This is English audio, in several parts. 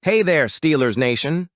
Hey there, Steelers Nation!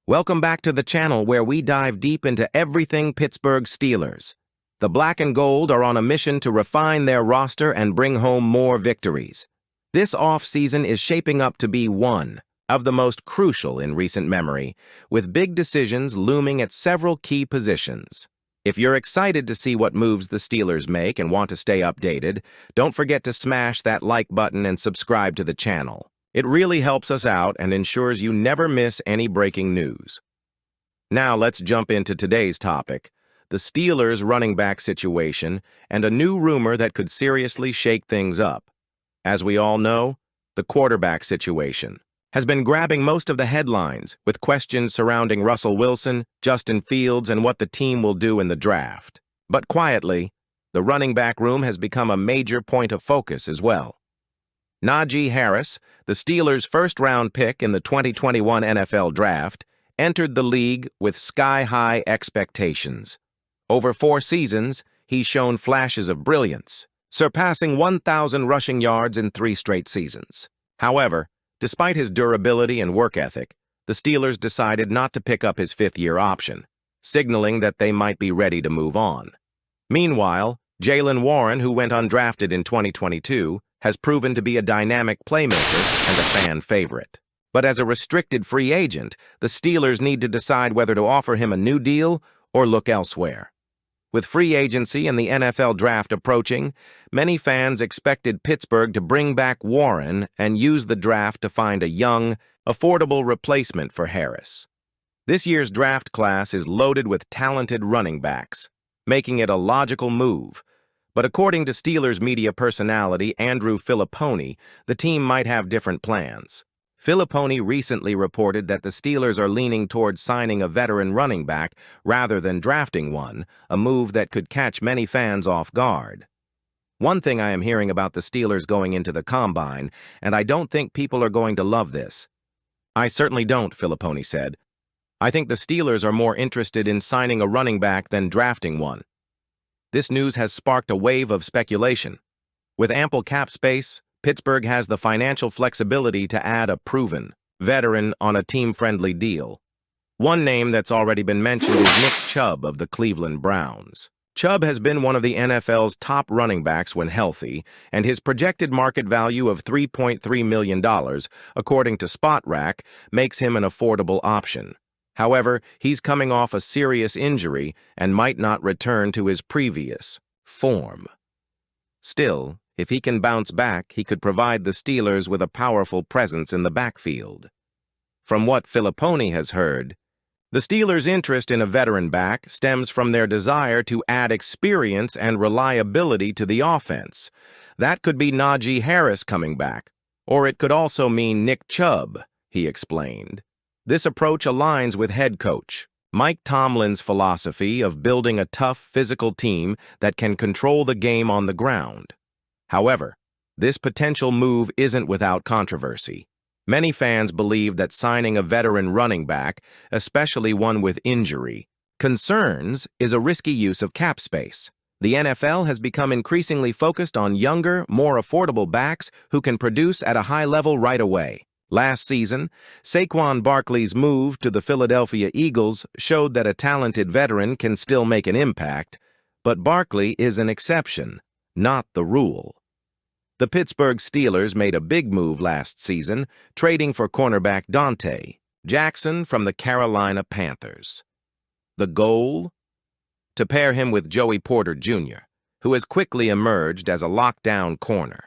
Welcome back to the channel where we dive deep into everything Pittsburgh Steelers. The black and gold are on a mission to refine their roster and bring home more victories. This offseason is shaping up to be one of the most crucial in recent memory, with big decisions looming at several key positions. If you're excited to see what moves the Steelers make and want to stay updated, don't forget to smash that like button and subscribe to the channel. It really helps us out and ensures you never miss any breaking news. Now let's jump into today's topic, the Steelers running back situation and a new rumor that could seriously shake things up. As we all know, the quarterback situation has been grabbing most of the headlines, with questions surrounding Russell Wilson, Justin Fields, and what the team will do in the draft. But quietly, the running back room has become a major point of focus as well. Najee Harris, the Steelers' first-round pick in the 2021 NFL Draft, entered the league with sky-high expectations. Over 4 seasons, he's shown flashes of brilliance, surpassing 1,000 rushing yards in 3 straight seasons. However, despite his durability and work ethic, the Steelers decided not to pick up his 5th-year option, signaling that they might be ready to move on. Meanwhile, Jaylen Warren, who went undrafted in 2022, has proven to be a dynamic playmaker and a fan favorite. But as a restricted free agent, the Steelers need to decide whether to offer him a new deal or look elsewhere. With free agency and the NFL draft approaching, many fans expected Pittsburgh to bring back Warren and use the draft to find a young, affordable replacement for Harris. This year's draft class is loaded with talented running backs, making it a logical move. But according to Steelers media personality Andrew Filipponi, the team might have different plans. Filipponi recently reported that the Steelers are leaning towards signing a veteran running back rather than drafting one, a move that could catch many fans off guard. One thing I am hearing about the Steelers going into the Combine, and I don't think people are going to love this. I certainly don't, Filipponi said. I think the Steelers are more interested in signing a running back than drafting one. This news has sparked a wave of speculation. With ample cap space, Pittsburgh has the financial flexibility to add a proven veteran on a team-friendly deal. One name that's already been mentioned is Nick Chubb of the Cleveland Browns. Chubb has been one of the NFL's top running backs when healthy, and his projected market value of $3.3 million, according to SpotRack, makes him an affordable option. However, he's coming off a serious injury and might not return to his previous form. Still, if he can bounce back, he could provide the Steelers with a powerful presence in the backfield. From what Filipponi has heard, the Steelers' interest in a veteran back stems from their desire to add experience and reliability to the offense. That could be Najee Harris coming back, or it could also mean Nick Chubb, he explained. This approach aligns with head coach Mike Tomlin's philosophy of building a tough physical team that can control the game on the ground. However, this potential move isn't without controversy. Many fans believe that signing a veteran running back, especially one with injury concerns, is a risky use of cap space. The NFL has become increasingly focused on younger, more affordable backs who can produce at a high level right away. Last season, Saquon Barkley's move to the Philadelphia Eagles showed that a talented veteran can still make an impact, but Barkley is an exception, not the rule. The Pittsburgh Steelers made a big move last season, trading for cornerback Dante Jackson from the Carolina Panthers. The goal? To pair him with Joey Porter Jr., who has quickly emerged as a lockdown corner.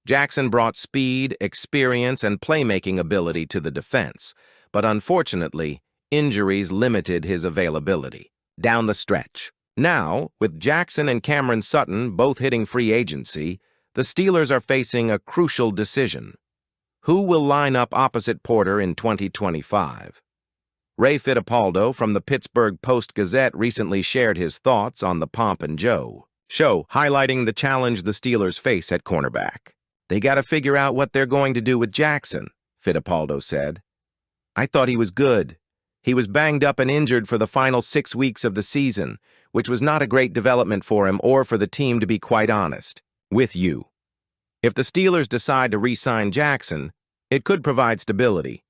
Jackson brought speed, experience, and playmaking ability to the defense, but unfortunately, injuries limited his availability down the stretch. Now, with Jackson and Cameron Sutton both hitting free agency, the Steelers are facing a crucial decision. Who will line up opposite Porter in 2025? Ray Fittipaldo from the Pittsburgh Post-Gazette recently shared his thoughts on the Pomp and Joe show, highlighting the challenge the Steelers face at cornerback. They got to figure out what they're going to do with Jackson, Fittipaldo said. I thought he was good. He was banged up and injured for the final 6 weeks of the season, which was not a great development for him or for the team, to be quite honest with you. If the Steelers decide to re-sign Jackson, it could provide stability.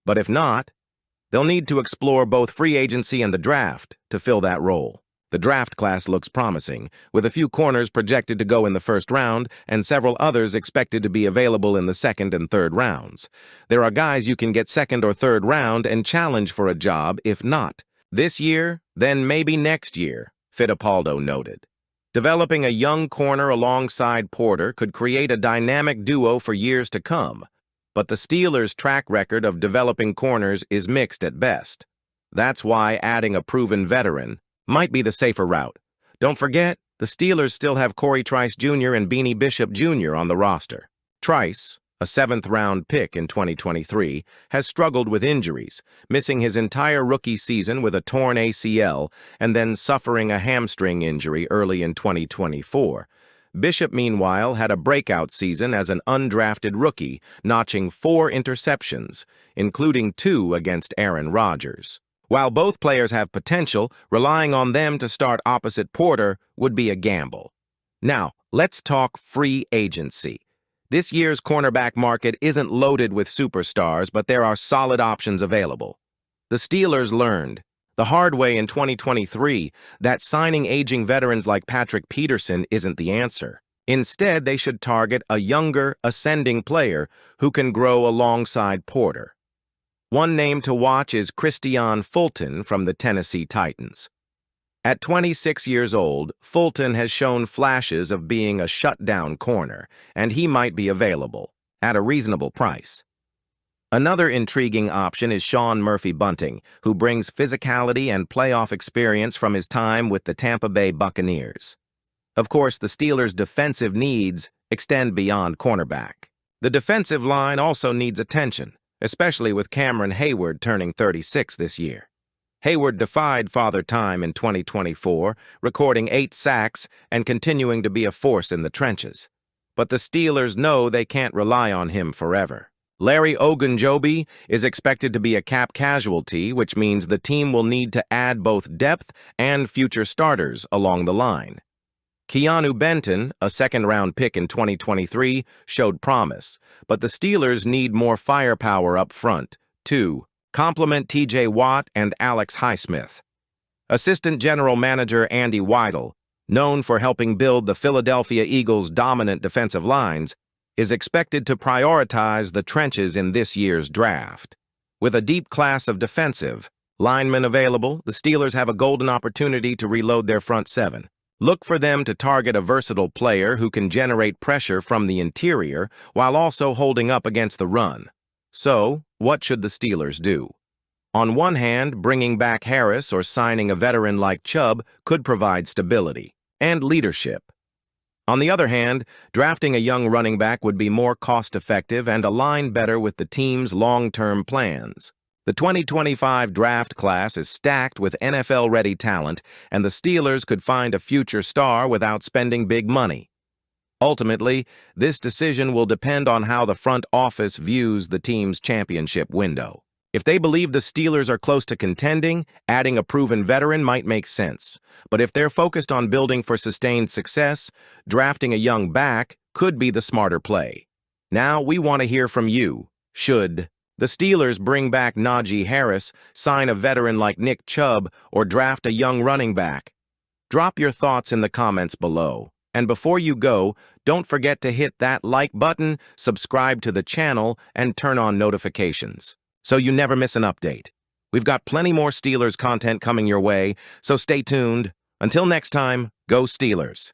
But if not, they'll need to explore both free agency and the draft to fill that role. The draft class looks promising, with a few corners projected to go in the first round and several others expected to be available in the second and third rounds. There are guys you can get second or third round and challenge for a job if not this year, then maybe next year, Fittipaldo noted. Developing a young corner alongside Porter could create a dynamic duo for years to come, but the Steelers' track record of developing corners is mixed at best. That's why adding a proven veteran might be the safer route. Don't forget, the Steelers still have Corey Trice Jr. and Beanie Bishop Jr. on the roster. Trice, a seventh-round pick in 2023, has struggled with injuries, missing his entire rookie season with a torn ACL and then suffering a hamstring injury early in 2024. Bishop, meanwhile, had a breakout season as an undrafted rookie, notching 4 interceptions, including 2 against Aaron Rodgers. While both players have potential, relying on them to start opposite Porter would be a gamble. Now, let's talk free agency. This year's cornerback market isn't loaded with superstars, but there are solid options available. The Steelers learned the hard way in 2023 that signing aging veterans like Patrick Peterson isn't the answer. Instead, they should target a younger, ascending player who can grow alongside Porter. One name to watch is Kristian Fulton from the Tennessee Titans. At 26 years old, Fulton has shown flashes of being a shutdown corner, and he might be available at a reasonable price. Another intriguing option is Sean Murphy-Bunting, who brings physicality and playoff experience from his time with the Tampa Bay Buccaneers. Of course, the Steelers' defensive needs extend beyond cornerback. The defensive line also needs attention, especially with Cameron Hayward turning 36 this year. Hayward defied Father Time in 2024, recording 8 sacks and continuing to be a force in the trenches. But the Steelers know they can't rely on him forever. Larry Ogunjobi is expected to be a cap casualty, which means the team will need to add both depth and future starters along the line. Keanu Benton, a second-round pick in 2023, showed promise, but the Steelers need more firepower up front, to complement T.J. Watt and Alex Highsmith. Assistant General Manager Andy Weidel, known for helping build the Philadelphia Eagles' dominant defensive lines, is expected to prioritize the trenches in this year's draft. With a deep class of defensive linemen available, the Steelers have a golden opportunity to reload their front seven. Look for them to target a versatile player who can generate pressure from the interior while also holding up against the run. So, what should the Steelers do? On one hand, bringing back Harris or signing a veteran like Chubb could provide stability and leadership. On the other hand, drafting a young running back would be more cost-effective and align better with the team's long-term plans. The 2025 draft class is stacked with NFL-ready talent, and the Steelers could find a future star without spending big money. Ultimately, this decision will depend on how the front office views the team's championship window. If they believe the Steelers are close to contending, adding a proven veteran might make sense. But if they're focused on building for sustained success, drafting a young back could be the smarter play. Now, we want to hear from you. Should the Steelers bring back Najee Harris, sign a veteran like Nick Chubb, or draft a young running back? Drop your thoughts in the comments below. And before you go, don't forget to hit that like button, subscribe to the channel, and turn on notifications, so you never miss an update. We've got plenty more Steelers content coming your way, so stay tuned. Until next time, go Steelers.